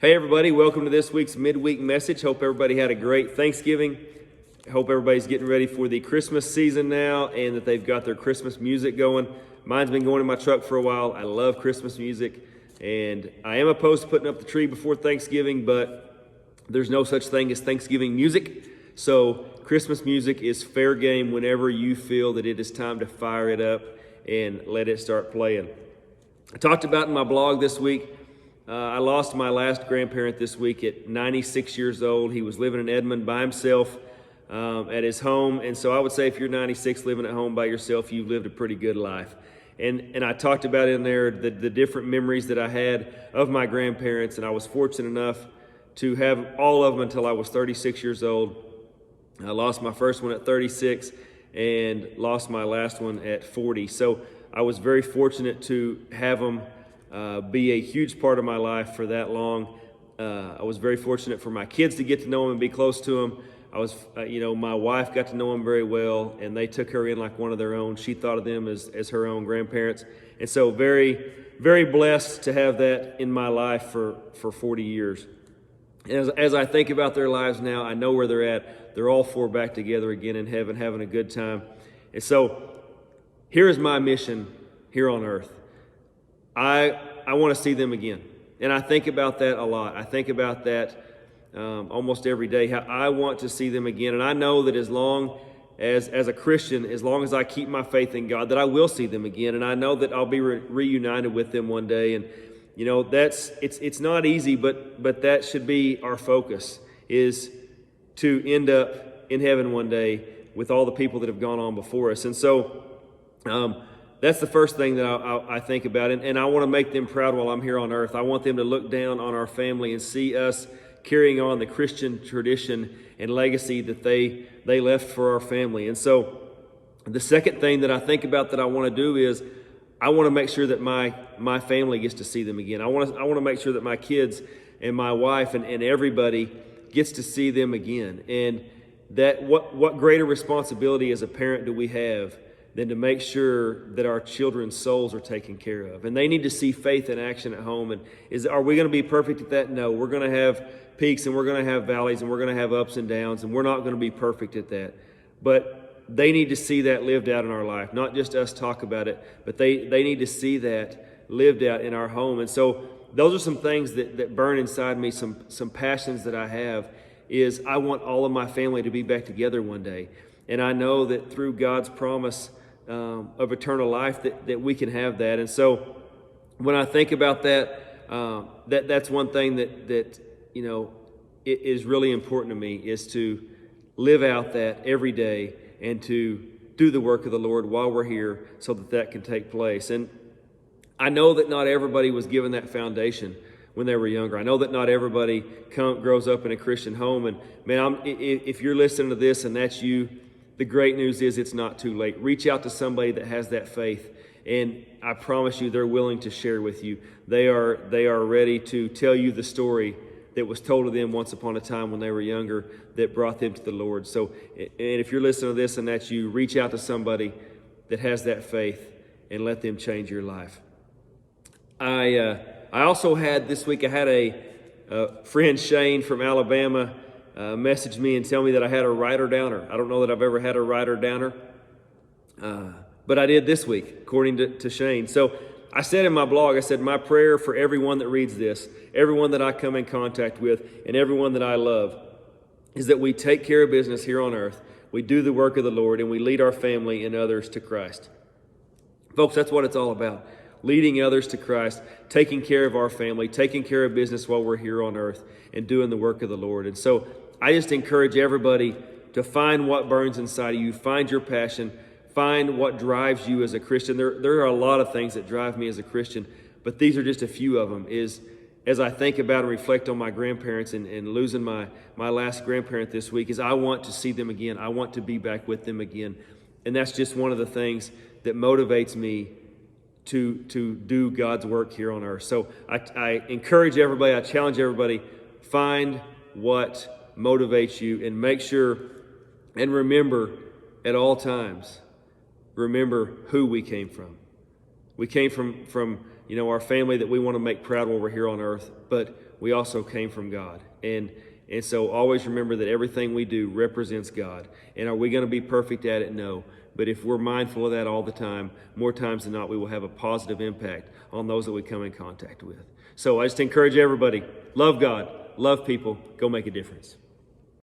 Hey everybody, welcome to this week's midweek message. Hope everybody had a great Thanksgiving. Hope everybody's getting ready for the Christmas season now and that they've got their Christmas music going. Mine's been going in my truck for a while. I love Christmas music, and I am opposed to putting up the tree before Thanksgiving, but there's no such thing as Thanksgiving music. So Christmas music is fair game whenever you feel that it is time to fire it up and let it start playing. I talked about in my blog this week, I lost my last grandparent this week at 96 years old. He was living in Edmond by himself at his home. And so I would say if you're 96 living at home by yourself, you've lived a pretty good life. And I talked about in there the different memories that I had of my grandparents. And I was fortunate enough to have all of them until I was 36 years old. I lost my first one at 36 and lost my last one at 40. So I was very fortunate to have them be a huge part of my life for that long. I was very fortunate for my kids to get to know him and be close to him. I was, my wife got to know him very well, and they took her in like one of their own. She thought of them as her own grandparents. And so very, very blessed to have that in my life for 40 years. And as I think about their lives now, I know where they're at. They're all four back together again in heaven, having a good time. And so here is my mission here on earth. I want to see them again. And I think about that a lot. I think about that almost every day, how I want to see them again. And I know that as long as a Christian, as long as I keep my faith in God, that I will see them again. And I know that I'll be reunited with them one day. And, it's not easy, but that should be our focus, is to end up in heaven one day with all the people that have gone on before us. And so, that's the first thing that I think about, and I want to make them proud while I'm here on earth. I want them to look down on our family and see us carrying on the Christian tradition and legacy that they left for our family. And so the second thing that I think about that I want to do is I want to make sure that my family gets to see them again. I want to make sure that my kids and my wife and everybody gets to see them again. And that what greater responsibility as a parent do we have than to make sure that our children's souls are taken care of. And they need to see faith in action at home. And are we going to be perfect at that? No. We're going to have peaks and we're going to have valleys and we're going to have ups and downs, and we're not going to be perfect at that. But they need to see that lived out in our life, not just us talk about it, but they need to see that lived out in our home. And so those are some things that burn inside me, some passions that I have, is I want all of my family to be back together one day. And I know that through God's promise of eternal life that we can have that. And so when I think about that's one thing that it is really important to me, is to live out that every day and to do the work of the Lord while we're here so that can take place. And I know that not everybody was given that foundation when they were younger. I know that not everybody grows up in a Christian home. And man, if you're listening to this and that's you, the great news is it's not too late. Reach out to somebody that has that faith, and I promise you they're willing to share with you. They are ready to tell you the story that was told to them once upon a time when they were younger that brought them to the Lord. So, and if you're listening to this and that's you, reach out to somebody that has that faith and let them change your life. I also had this week, I had a friend, Shane from Alabama, messaged me and tell me that I had a writer-downer. I don't know that I've ever had a writer-downer, but I did this week, according to Shane. So I said in my blog, I said, my prayer for everyone that reads this, everyone that I come in contact with, and everyone that I love, is that we take care of business here on earth, we do the work of the Lord, and we lead our family and others to Christ. Folks, that's what it's all about. Leading others to Christ, taking care of our family, taking care of business while we're here on earth, and doing the work of the Lord. And so I just encourage everybody to find what burns inside of you, find your passion, find what drives you as a Christian. There are a lot of things that drive me as a Christian, but these are just a few of them. As I think about and reflect on my grandparents and losing my last grandparent this week, is I want to see them again. I want to be back with them again. And that's just one of the things that motivates me to do God's work here on earth. So I encourage everybody, I challenge everybody, find what motivates you, and make sure and remember at all times, remember who we came from. We came from our family that we want to make proud while we're here on earth, but we also came from God. And so always remember that everything we do represents God. And are we going to be perfect at it? No. But if we're mindful of that all the time, more times than not, we will have a positive impact on those that we come in contact with. So I just encourage everybody, love God, love people, go make a difference.